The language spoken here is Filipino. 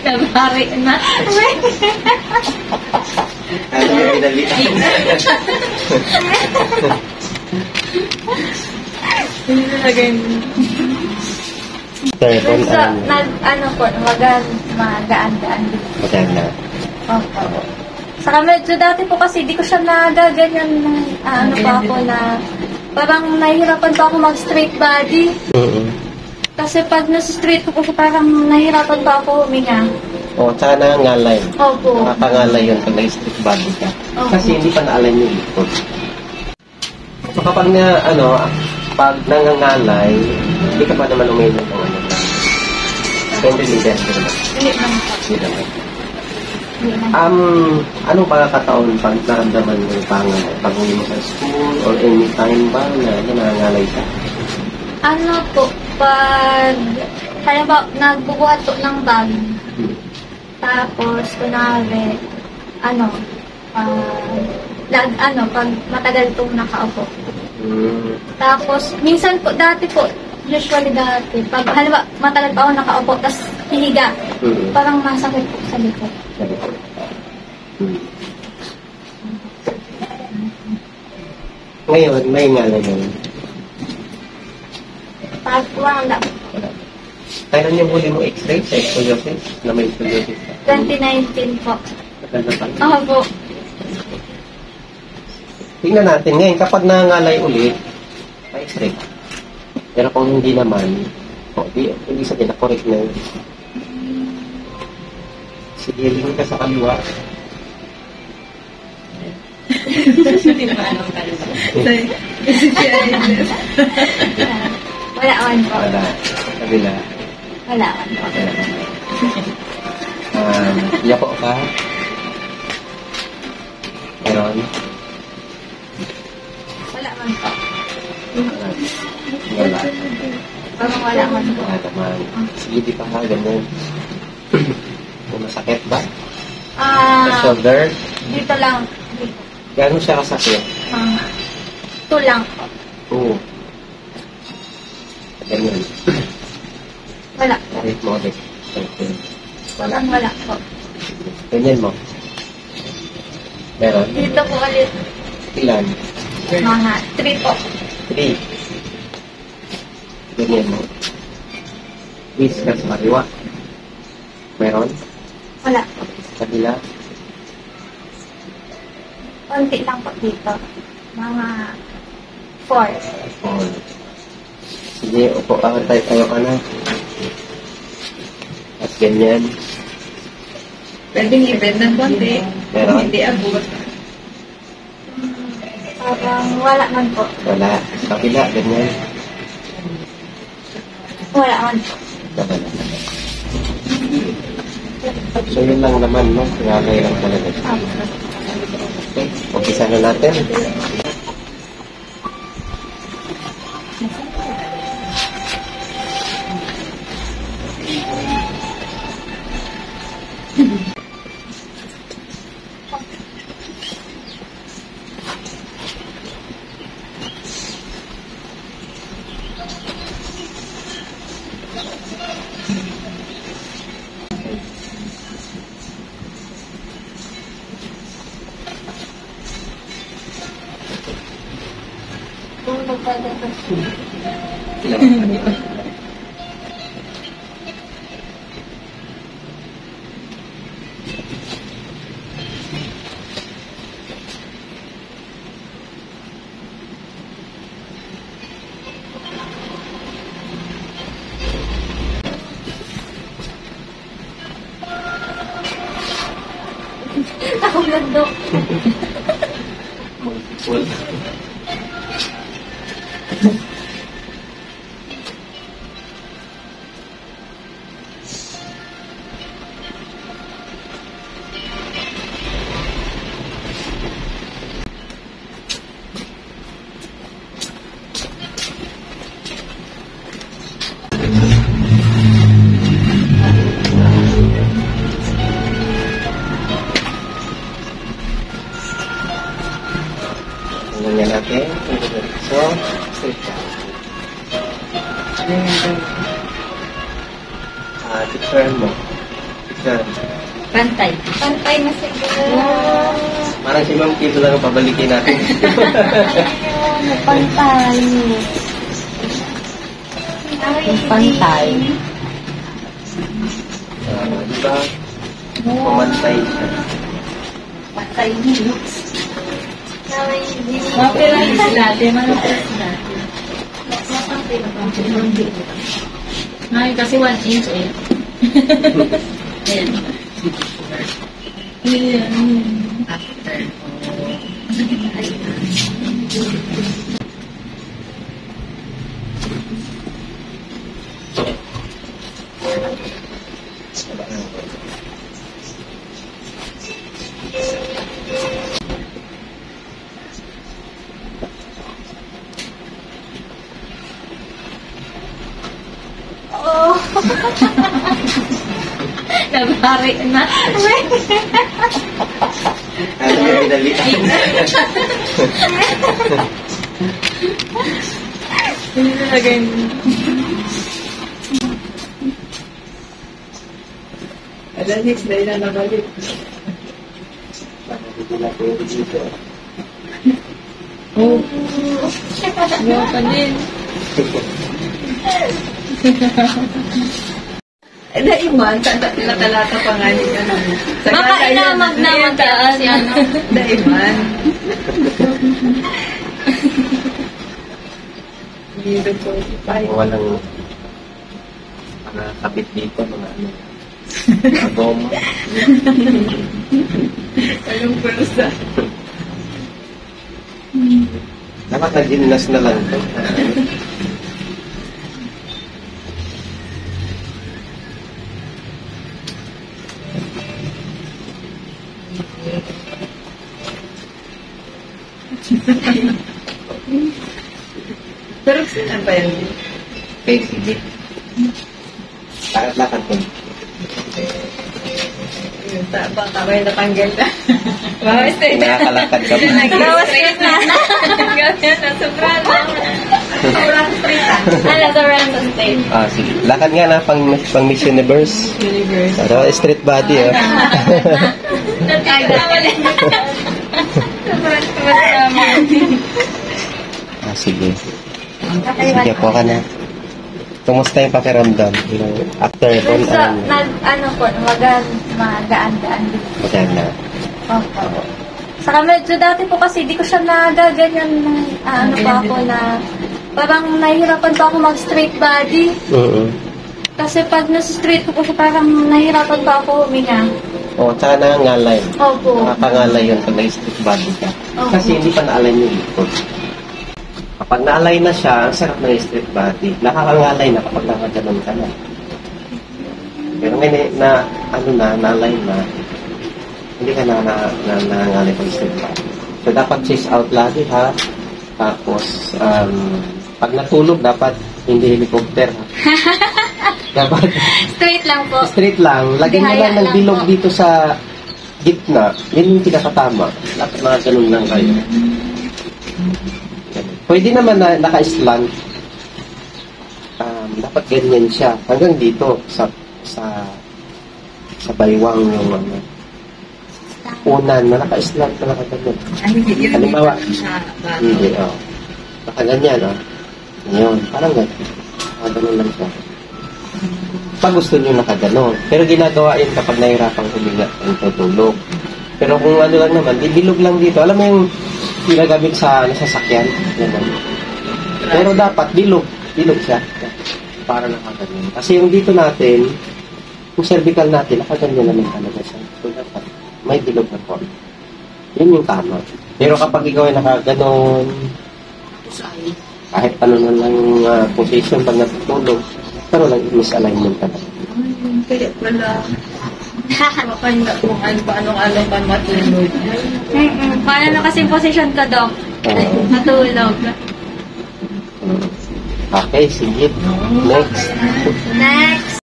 Nabari na. Ano yung dali? Hindi na ganyan. Third So, ano po, magaan-gaan din. Maganda. Opo. Saka medyo dati po kasi di ko siya nagaganyan ano pa ako na parang nahihirapan pa ako mag-straight body. Kasi pag nasa straight ko po siya parang nahihirapan pa ako huminga. O, tsaka nangangalay. Opo. Nakakangalay yun pag nag-straight body ka. Opo. Kasi hindi pa naalay yung likod. So kapag na, pag nangangalay, hindi ka pa naman uminom ng ano. Depende din test ko naman. Hindi naman po. Hindi naman. Hindi naman. Anong pagkakataon pag naramdaman mo yung pangangalay? Pag uwi mo sa school or anytime ba na nangangalay ka? Ano po, pag halimbawa nagbubuhat po ng bag, tapos kunwari, pag matagal pong nakaupo. Tapos, minsan po, dati po, usually dati, pag halimbawa matagal pa ako nakaupo, tapos hihiga, parang masakit po sa likod. Ngayon, may ngalay ngayon. Pag wala, Kailan yung huli mo x-ray sa scoliosis? Na may scoliosis ka? 2019 po. Maganda pa. Oo po. Tingnan natin ngayon, kapag nangangalay ulit, may x-ray. Pero kung hindi naman, hindi sabihin na correct na yun. Sige, lingin ka sa kaliwa. Hindi pa anong kaliwa. Wala man po. Wala. Kabila. Wala man po. Yako ka. Meron. Wala man po. Wala. Parang wala man po. Wala naman. Sige, di pa ka. Ganun. Kung masakit ba? Sa shoulder? Dito lang. Dito. Gano'n siya kasakit? Ito lang po. Oo. Ganyan. Wala po. Kahit mo ulit. Parang wala po. Ganyan mo. Meron? Dito po ulit. Ilan? Mga 3 po. 3. Ganyan mo. Please ka sa kaliwa. Meron? Wala po. Kabila? Konti lang po dito. Mga 4. 4. Sige, upo ka tayo ka na. At ganyan. Pwedeng i-bend ng konti. Meron? Hindi abot. Parang wala man po. Wala. Kabila, ganyan. Wala man po. Wala. So yun lang naman, no? Ngalay lang talaga. Okay, umpisa na natin. Kung magpagdating. Ako lang daw. Ganyan natin. So, straight ka. Picture mo. Picture mo. Pantay. Pantay na siguro. Parang si Ma'am Kito lang ang pabalikin natin. Ayun, pantay. Pantay. Diba? Pumantay siya. Pantay ni Naway, mga pilahin dati, mga pilahin dati. Ay, kasi 1 inch eh. Yan. After. Oh. Nabari na. Ano yung dali? Hindi na ganyan. Ala, next day na nabalik. Hindi na pwede dito. Oh. Yung pa din. Eh, daiman, talata pa nga niya. Baka inamag na mag-aas yan. Daiman. Hindi po. Walang mga kapit dito, mga ano. Mga goma. Anong pulsa? Dapat nag-gymnas na lang ito. Pero saan ba yun? Kay Sigit. Lakad-lakad ko. Yung baka may natanggal na. Wow, stay na. Nakakalakad ka ba? Nag-straight na. Ganyan na, sobrang lang. Sobrang straight na. Ano, sa random state. Ah, sige. Lakad nga na, pang Miss Universe. Universe. Pero street body, oh. Nagkamali. Sobrang tuwas namin. Ah, sige. Sige po ka na. Kumusta yung pakiramdam? Yung after Dun all, sa, ano po, magaan-gaan din. maganda. Opo. Saka medyo dati po kasi di ko siya nagaganyan na, ano pa ako na, parang nahihirapan pa ako mag-straight body. Kasi pag nasa straight ko po siya, parang nahihirapan pa ako huminga. O, tsaka nangangalay. Opo. Nakakangalay yun pag nag-street body ka. Opo. Kasi hindi pa naalay yung likod. Kapag naalay na siya, ang sarap ng street body. Nakakangalay na kapag nakaganon ka na. Pero ngayon naalay na, hindi ka nangangalay pag street body. So, dapat chase out lagi, ha? Tapos, pag natulog, dapat hindi helicopter, ha? Dapat Straight lang po. straight lang. Lagyan mo lang ng bilog dito sa gitna. Yan yung pinakatama. Dapat mga ganun lang kayo. Pwede naman na naka-slant. Dapat ganyan siya. Hanggang dito sa baywang yung unan na naka-slant na nakaganyan. Ay, hindi yun. Halimbawa, Sa bato. hindi, oh. Nakaganyan, oh. Ngayon, parang ganyan. Nakaganon lang siya. Pag gusto nyo nakaganon. Pero ginagawa yun kapag nahirapang huminga ang tutulog. Pero kung ano lang naman, ibilog lang dito. Alam mo yung ginagamit sa nasasakyan? Ganun. Pero dapat bilog siya. Para nakaganon. Kasi yung dito natin, yung cervical natin, nakaganyan naman talaga siya. So dapat may bilog na po. Yun yung tama. Pero kapag ikaw ay nakaganon, kahit ano na lang yung position pag natutulog, pero lang misalignment ka na. Kaya pala. Makanya kung paano pa matulog. Paano na kasi yung position ka, Dok? Natulog. Okay, sige. Next. Next.